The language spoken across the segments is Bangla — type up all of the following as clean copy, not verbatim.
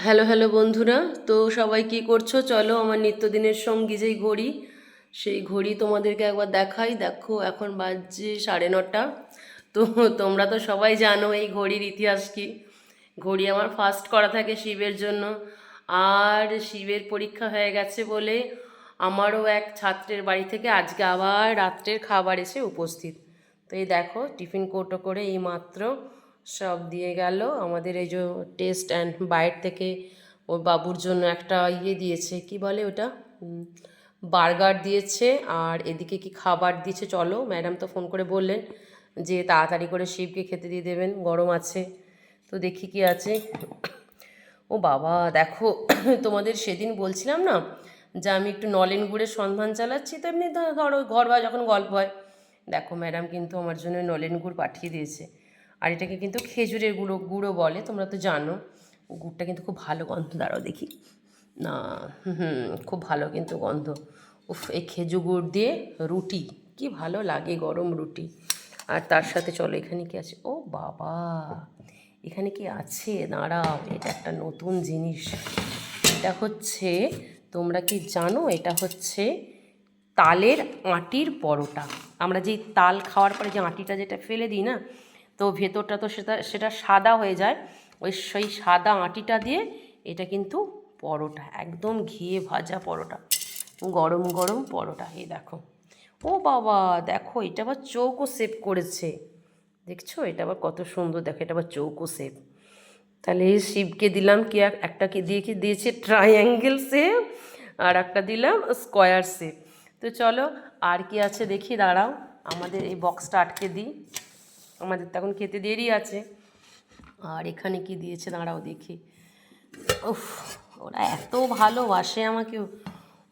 হ্যালো হ্যালো বন্ধুরা। তো সবাই কি করছো? চলো আমার নিত্যদিনের সঙ্গী যেই ঘড়ি, সেই ঘড়ি তোমাদেরকে একবার দেখাই। দেখো এখন বাজছে 9:30। তো তোমরা তো সবাই জানো এই ঘড়ির ইতিহাস কি। ঘড়ি আমার ফার্স্ট করা থাকে শিবের জন্য। আর শিবের পরীক্ষা হয়ে গেছে বলে আমারও এক ছাত্রের বাড়ি থেকে আজকে আবার রাত্রের খাবার এসে উপস্থিত। তো এই দেখো টিফিন কৌটো করে এই মাত্র সব দিয়ে গেল। আমাদের এই যে টেস্ট অ্যান্ড বাইট থেকে ওর বাবুর জন্য একটা দিয়েছে, কি বলে ওটা, বার্গার দিয়েছে। আর এদিকে কি খাবার দিয়েছে, চলো ম্যাডাম তো ফোন করে বললেন যে তাড়াতাড়ি করে শিবকে খেতে দিয়ে দেবেন, গরম আছে। তো দেখি কি আছে। ও বাবা দেখো, তোমাদের সেদিন বলছিলাম না যে আমি একটু নলেন গুড়ের সন্ধান চালাচ্ছি, তো এমনি ধরো ঘর বা যখন গল্প হয়। দেখো ম্যাডাম কিন্তু আমার জন্য নলেন গুড় পাঠিয়ে দিয়েছে। আর এটাকে কিন্তু খেজুরের গুঁড়ো গুঁড়ো বলে, তোমরা তো জানো। গুড়টা কিন্তু খুব ভালো গন্ধ, দাঁড়াও দেখি। না, খুব ভালো কিন্তু গন্ধ। উফ, এই খেজুর গুড় দিয়ে রুটি কি ভালো লাগে, গরম রুটি। আর তার সাথে চলো এখানে কি আছে, ও বাবা এখানে কি আছে, দাঁড়াও, এটা একটা নতুন জিনিস। এটা হচ্ছে, তোমরা কি জানো, এটা হচ্ছে তালের আঁটির পরোটা। আমরা যেই তাল খাওয়ার পরে যে আঁটিটা যেটা ফেলে দিই না, তো ভেতরটা তো সেটা সাদা হয়ে যায়। সেই সাদা আঁটিটা দিয়ে এটা কিন্তু পরোটা, একদম ঘিয়ে ভাজা পরোটা, গরম গরম পরোটা। এই দেখো, ও বাবা দেখো, এটা আবার চৌকো শেপ করেছে, দেখছো এটা আবার কত সুন্দর, দেখো এটা আবার চৌকো শেপ। তাহলে এই শিবকে দিলাম কি, একটা কি দিয়ে, কি দিয়েছে ট্রায়াঙ্গেল শেপ, আর একটা দিলাম স্কোয়ার শেপ। তো চলো আর কি আছে দেখি, দাঁড়াও আমাদের এই বক্সটা আটকে দিই, আমাদের তো এখন খেতে দেরি আছে। আর এখানে কি দিয়েছে দাঁড়াও দেখি। উফ, ওরা এত ভালোবাসে আমাকে,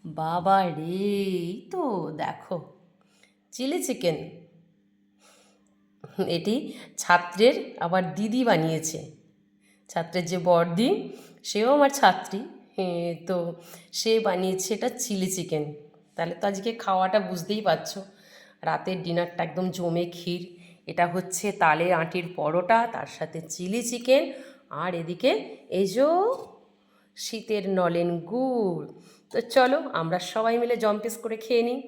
বাবা রে। এই তো দেখো, চিলি চিকেন। এটি ছাত্রের আবার দিদি বানিয়েছে, ছাত্রের যে বড়দি, সেও আমার ছাত্রী। তো সে বানিয়েছে এটা চিলি চিকেন। তাহলে তো আজকে খাওয়াটা বুঝতেই পারছো, রাতের ডিনারটা একদম জমে ক্ষীর। এটা হচ্ছে তালের আঁটির পরোটা, তার সাথে চিলি চিকেন, আর এদিকে এই যে শীতের নলেন গুড়। তো চলো আমরা সবাই মিলে জম্পেস করে খেয়ে নিই।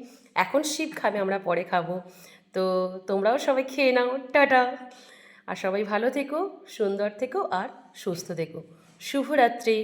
এখন শিব খাবে, আমরা পরে খাবো। তো তোমরাও সবাই খেয়ে নাও, টাটা। আর সবাই ভালো থেকো, সুন্দর থেকো, আর সুস্থ থেকো। শুভরাত্রি।